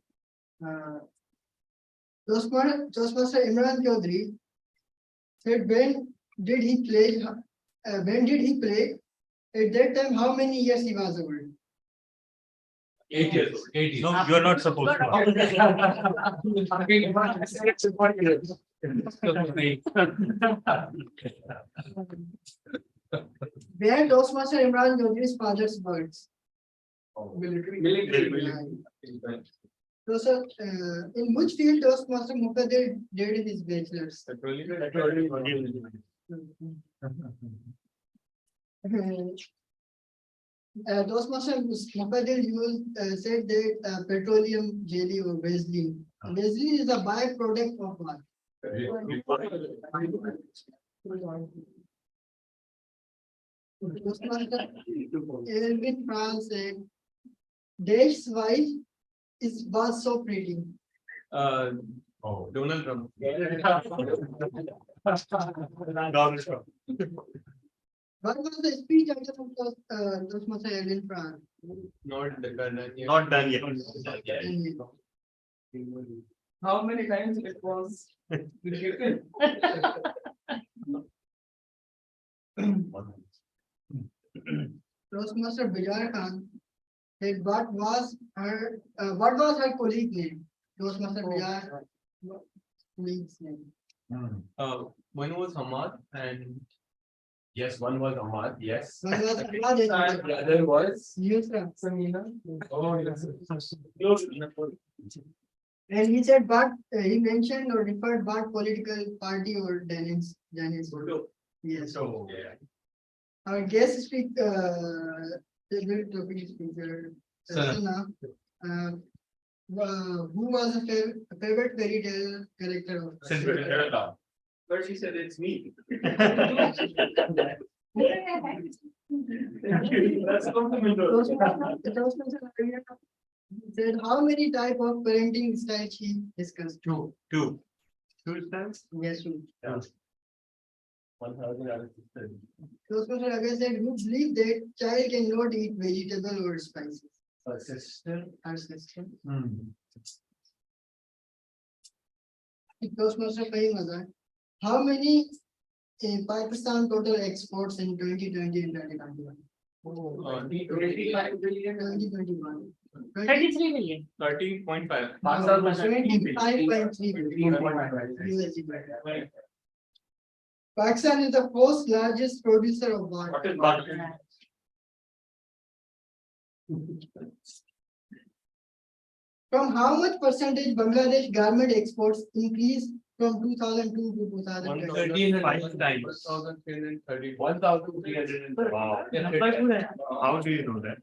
Toastmaster Imran Chaudhary said, when did he play? When did he play? At that time, how many years he was old? 8 years. 8 years. No, you're not supposed to. Where Toastmaster Imran Chaudhry's father's birds? Military. So, sir, in which field Toastmaster Muqaddir did his bachelor's? Toastmaster Muqaddir said that petroleum jelly or Vaseline. Vaseline is a byproduct of what? Toastmaster Elvin France said, Dash's wife was so pretty. Donald Trump. What was the speech item of Toastmaster Elvin France? Not done yet. Not done yet. How many times it was given? Toastmaster Bajar Khan said, what was her colleague name? Toastmaster Bajar colleague's name. One was Hamad and yes, one was Hamad. Yes. One was And the other was Yusra. Samina. oh yes. And he said, but he mentioned or referred what political party or Dennis. Yes. So yeah. Our guest speaker, topic speaker, Sana, who was a favorite fairy tale character of Cinderella. But she said it's me. That's complimentary. Said how many type of parenting styles he discussed? Two times. Yes, two. 1,000 out of 6. Toastmaster Aga said, who believe that child cannot eat vegetable or spices? Her sister. Our sister. Toastmaster Fahim Azad. How many Pakistan total exports in 2020 and 2021? 25 billion. 2021. 33 million. 30.5. 25.3 billion USD. Pakistan is the fourth largest producer of water. What is butter? From how much percentage Bangladesh garment exports increased from 2002 to 2020? 5 times. 1,330. 1,300. Wow. How do you know that?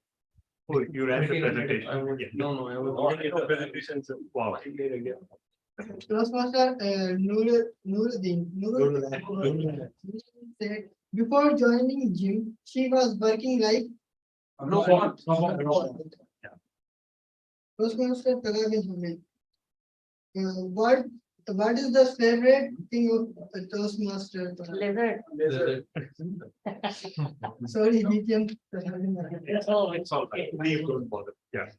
Oh, you ran the presentation. Yeah. No, I was already the presentation. Wow. Toastmaster Nuruddin said before joining gym, she was working like Toastmaster Talabin Hamid. What is the favorite thing of a Toastmaster? Lizard. Sorry, DTM. It's all right. Please don't bother. Yeah.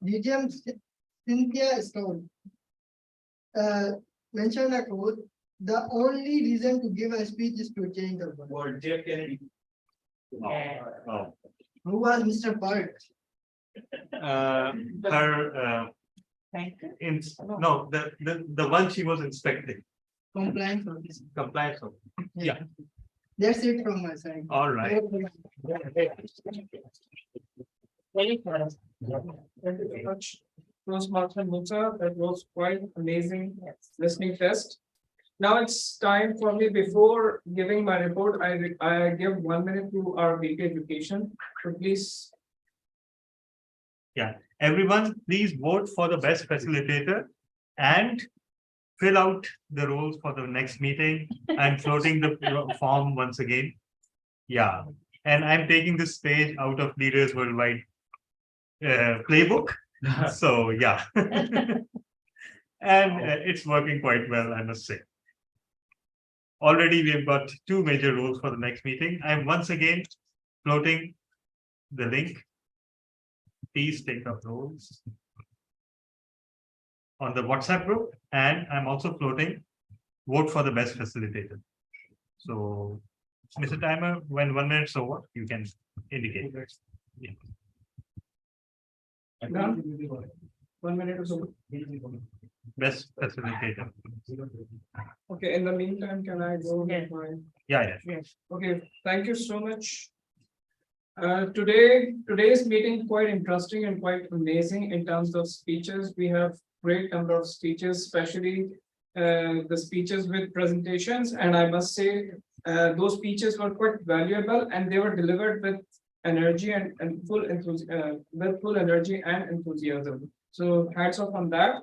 DTM Cynthia Stone mentioned a quote. The only reason to give a speech is to change the world. Or J. Kennedy. Oh. Who was Mr. Park? Her no, the one she was inspecting. Compliance officer. Compliance officer. Yeah. That's it from my side. All right. Thank you very much. Toastmaster Musa, that was quite amazing listening test. Now it's time for me, before giving my report, I give 1 minute to our VP Education. So please. Everyone, please vote for the best facilitator and fill out the roles for the next meeting. I'm floating the form once again. Yeah, and I'm taking this page out of Leaders Worldwide playbook. So yeah, and it's working quite well, I must say. Already we've got 2 major roles for the next meeting. I'm once again floating the link. Please take up roles on the WhatsApp group, and I'm also floating vote for the best facilitator. So, Mr. Timer, when 1 minute's over, you can indicate. Yeah. Done? 1 minute or so. best facilitator. Okay, in the meantime, can I go? Yes. Yeah. Yes. Okay, thank you so much. Today's meeting quite interesting and quite amazing in terms of speeches. We have great number of speeches, especially the speeches with presentations. And I must say, those speeches were quite valuable and they were delivered with energy and full enthusiasm, with full energy and enthusiasm. So hats off on that.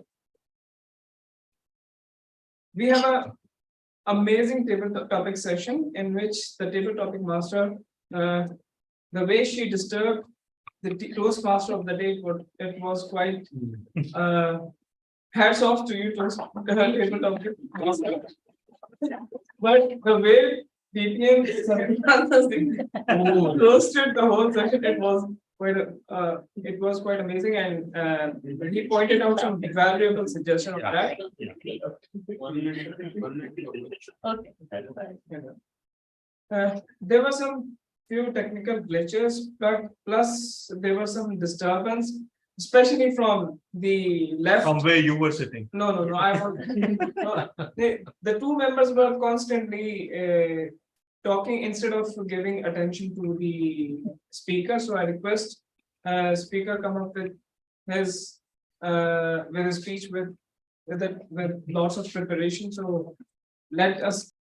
We have a amazing table topic session in which the table topic master, the way she disturbed the Toastmaster of the day, it was quite hats off to you, table topic master. But the way DTM roasted the whole session, it was quite amazing, and he pointed out some valuable suggestions of that. There were some few technical glitches, but plus there was some disturbance, especially from the left. From where you were sitting. No. I was. No, the two members were constantly talking instead of giving attention to the speaker. So I request speaker come up with his speech with lots of preparation. So let us.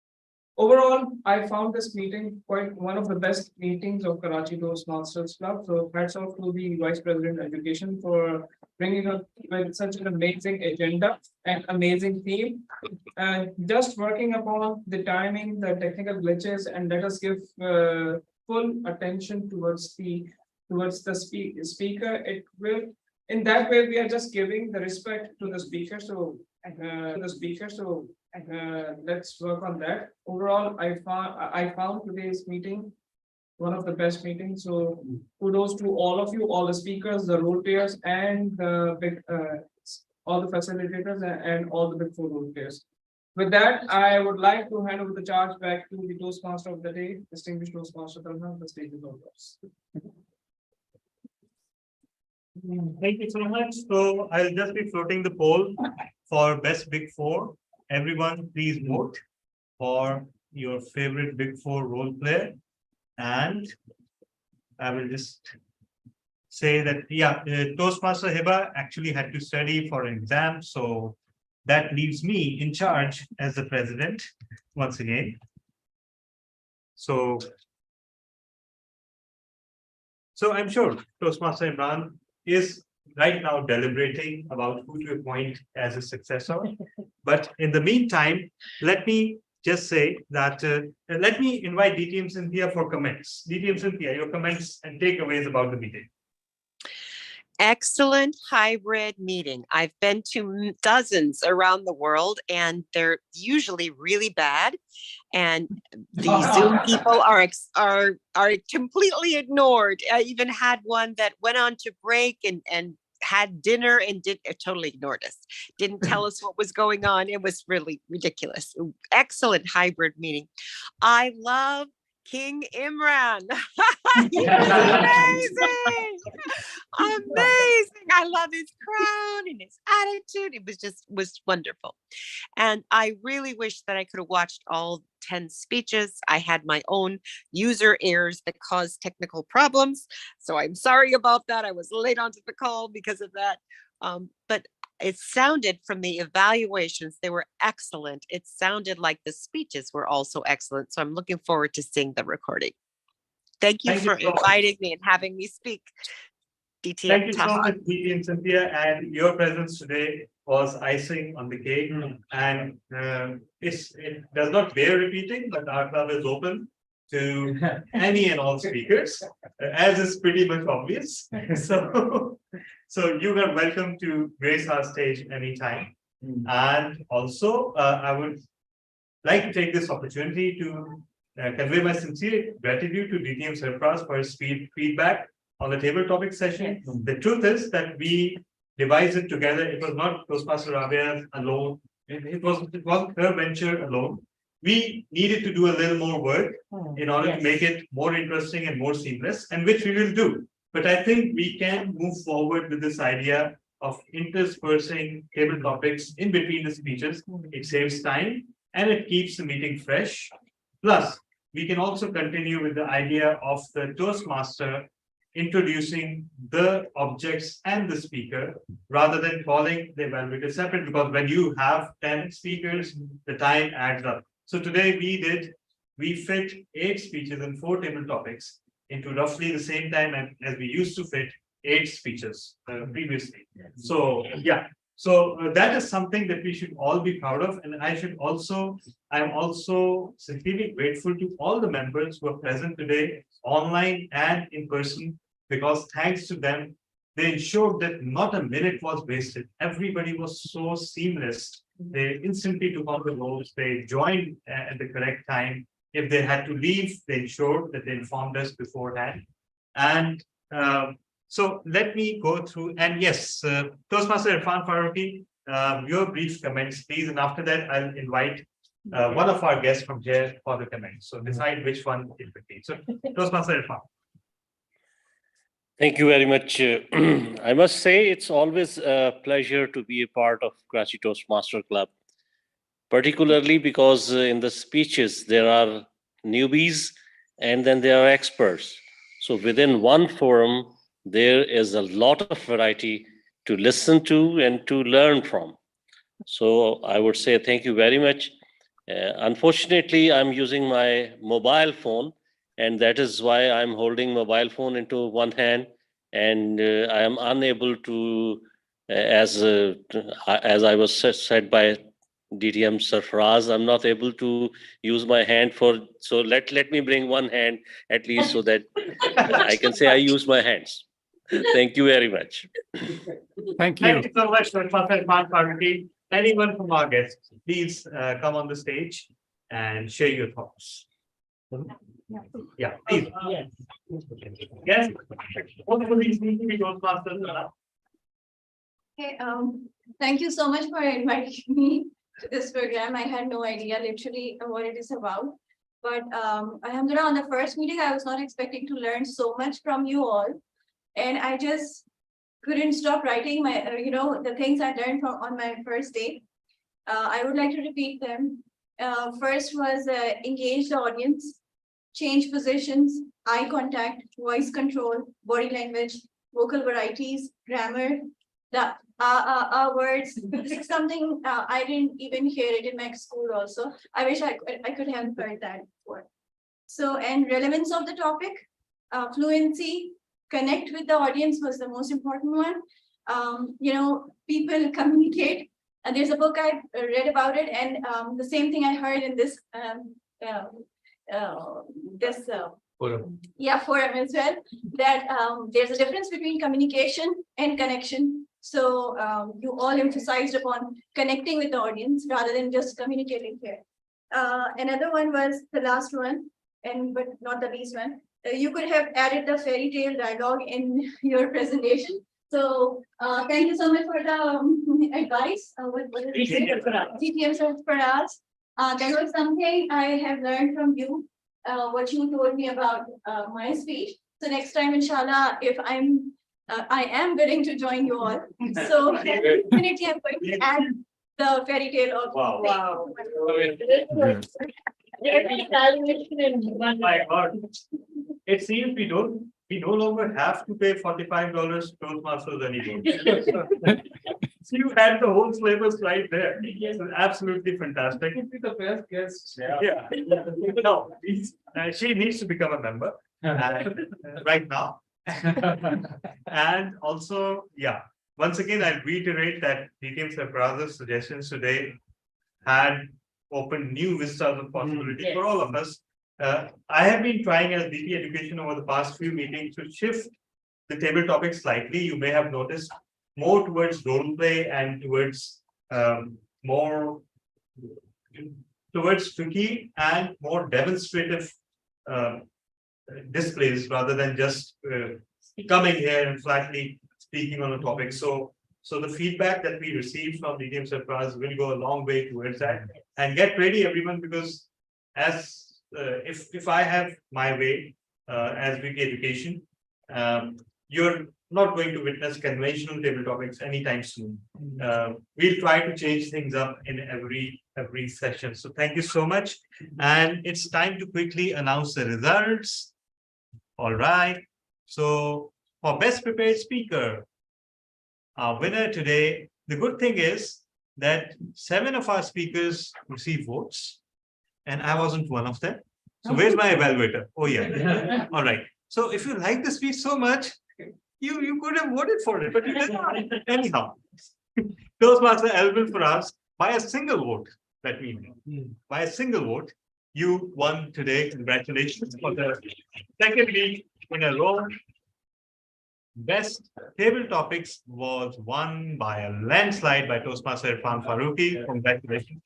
Overall, I found this meeting quite one of the best meetings of Karachi Toastmasters Club. So hats off to the Vice President Education for bringing up with such an amazing agenda and amazing theme. And just working upon the timing, the technical glitches, and let us give full attention towards the speaker. It will, in that way, we are just giving the respect to the speaker. So let's work on that. Overall, I found today's meeting one of the best meetings. So kudos to all of you, all the speakers, the role players, and the big, all the facilitators, and all the big four role players. With that, I would like to hand over the charge back to the Toastmaster of the day, distinguished Toastmaster Talha. The stage is all yours. Thank you so much. So I'll just be floating the poll for best big four. Everyone, please vote for your favorite big four role player. And I will just say that, Toastmaster Hiba actually had to study for an exam. So that leaves me in charge as the president once again. So I'm sure Toastmaster Imran is right now deliberating about who to appoint as a successor. But in the meantime, let me just say that, let me invite DTM Cynthia for comments. DTM Cynthia, your comments and takeaways about the meeting. Excellent hybrid meeting. I've been to dozens around the world and they're usually really bad. And the Zoom people are completely ignored. I even had one that went on to break and had dinner and totally ignored us. Didn't tell us what was going on. It was really ridiculous. Excellent hybrid meeting. I love King Imran. He's amazing. Amazing. I love his crown and his attitude. It was wonderful. And I really wish that I could have watched all 10 speeches. I had my own user errors that caused technical problems. So I'm sorry about that. I was late onto the call because of that. But it sounded from the evaluations, they were excellent. It sounded like the speeches were also excellent. So I'm looking forward to seeing the recording. Thank you for inviting me and having me speak. DTM. Thank you so much, DTM Cynthia, and your presence today was icing on the cake. And it does not bear repeating, but our club is open to any and all speakers, as is pretty much obvious. So you are welcome to grace our stage anytime. And also, I would like to take this opportunity to convey my sincere gratitude to DTM Sarfraz for his feedback on the table topic session. Yes. The truth is that we devised it together. It was not Toastmaster Rabia alone. It was her venture alone. We needed to do a little more work in order to make it more interesting and more seamless, and which we will do. But I think we can move forward with this idea of interspersing table topics in between the speeches. It saves time and it keeps the meeting fresh. Plus, we can also continue with the idea of the Toastmaster introducing the objects and the speaker rather than calling the evaluator separate, because when you have 10 speakers, the time adds up. So today we fit 8 speeches and 4 table topics into roughly the same time as we used to fit 8 speeches previously. So yeah, so that is something that we should all be proud of. And I am also sincerely grateful to all the members who are present today, online and in person, because thanks to them, they ensured that not a minute was wasted. Everybody was so seamless. They instantly took on the roles, they joined at the correct time. If they had to leave, they ensured that they informed us beforehand. And so let me go through, and yes, Toastmaster Irfan Farooqi, your brief comments, please. And after that, I'll invite one of our guests from here for the comments. So decide which one it would be. So Toastmaster Irfan. Thank you very much. I must say it's always a pleasure to be a part of Karachi Toastmaster Club, particularly because in the speeches there are newbies and then there are experts. So within one forum, there is a lot of variety to listen to and to learn from. So I would say thank you very much. Unfortunately, I'm using my mobile phone, and that is why I'm holding mobile phone into one hand, and I am unable to, as I was said by DTM Sarfaraz, I'm not able to use my hand so let me bring one hand at least so that I can say I use my hands. Thank you very much. Thank you. Thank you so much, Professor Farooqi. Anyone from our guests, please come on the stage and share your thoughts. Yeah, please. Yes. Okay, thank you so much for inviting me to this program. I had no idea literally what it is about. But alhamdulillah, on the first meeting, I was not expecting to learn so much from you all. And I just couldn't stop writing my, the things I learned on my first day. I would like to repeat them. First was engage the audience, change positions, eye contact, voice control, body language, vocal varieties, grammar, the words. This is something I didn't even hear it in my school also. I wish I could have heard that before. So, and relevance of the topic, fluency, connect with the audience was the most important one. People communicate. And there's a book I read about it, and the same thing I heard in this forum as well, that there's a difference between communication and connection. So you all emphasized upon connecting with the audience rather than just communicating here. Another one was the last one, but not the least one. You could have added the fairy tale dialogue in your presentation. So thank you so much for the advice. What is it? DTM Sarfaraz. That was something I have learned from you, what you told me about my speech. So next time, inshallah, if I am willing to join you all. So definitely I'm going to add the fairy tale of Wow. My God. It seems we no longer have to pay $45 to Toastmasters anymore. So you had the whole syllabus right there. It's absolutely fantastic. Be the best guest. Yeah. No, she needs to become a member right now. And also, yeah, once again, I reiterate that DTM Sarfaraz's suggestions today had opened new vistas of possibility for all of us. I have been trying as DT Education over the past few meetings to shift the table topic slightly. You may have noticed more towards role play and towards more towards tricky and more demonstrative displays rather than just coming here and flatly speaking on a topic. So the feedback that we receive from DTM Sarfaraz will go a long way towards that. And get ready, everyone, because as if I have my way as VP Education, your not going to witness conventional table topics anytime soon. We'll try to change things up in every session. So thank you so much. And it's time to quickly announce the results. All right. So for best prepared speaker, our winner today, the good thing is that 7 of our speakers received votes, and I wasn't one of them. So where's my evaluator? Oh yeah. All right. So if you like the speech so much, you could have voted for it, but you didn't. Anyhow, Toastmaster eligible for us by a single vote. Let me know. By a single vote, you won today. Congratulations for the second week in a row. Best table topics was won by a landslide by Toastmaster Irfan Farooqi. Congratulations.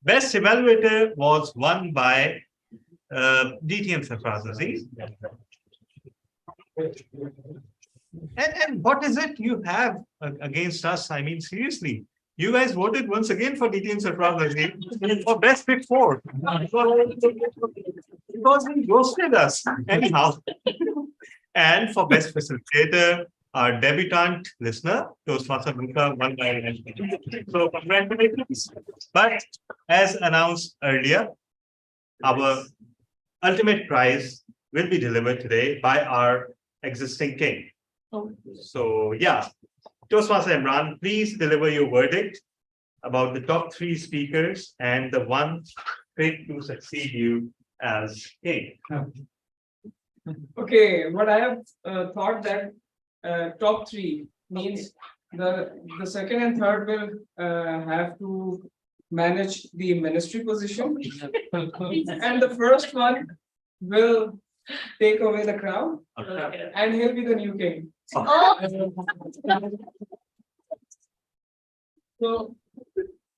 Best evaluator was won by DTM Sarfraz Aziz. And what is it you have against us? I mean, seriously, you guys voted once again for DTM Sarfraz Aziz for best pick 4. Because he ghosted us. Anyhow. And for best facilitator, our debutant listener, Toastmaster Muka, won by. So congratulations. But as announced earlier, our ultimate prize will be delivered today by our existing king. So yeah, Toastmaster Imran, please deliver your verdict about the top 3 speakers and the one picked to succeed you as king. Okay, what I have thought that top 3 means the second and third will have to manage the ministry position, and the first one will take away the crown, and he'll be the new king. So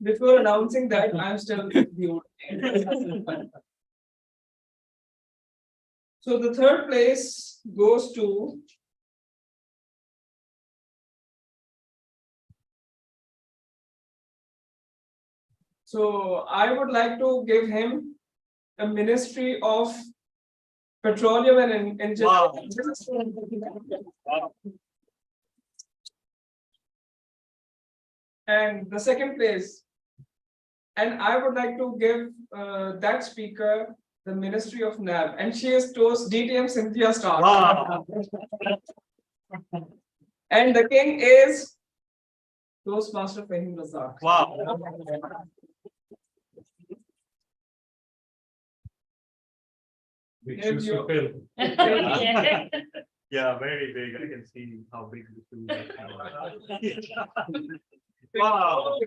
before announcing that, I'm still the old king. So the third place goes to I would like to give him a Ministry of Petroleum and Energy. Wow. And the second place, and I would like to give that speaker the Ministry of NAV, and she is DTM Cynthia Stark. Wow. And the king is Toastmaster Fahim Razak. Wow. Yeah, very big. I can see how big the two are. Wow.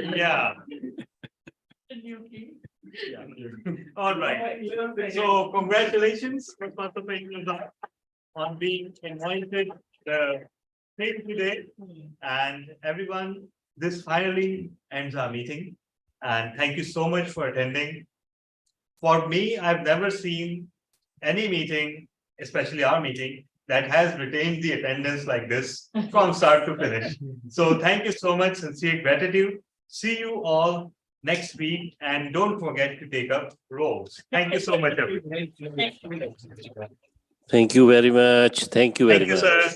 Yeah. All right. So congratulations on being invited today. And everyone, this finally ends our meeting. And thank you so much for attending. For me, I've never seen any meeting, especially our meeting, that has retained the attendance like this from start to finish. So thank you so much, sincere gratitude. See you all next week, and don't forget to take up roles. Thank you so much, everyone. Thank you very much. Thank you very much. Thank you, sir.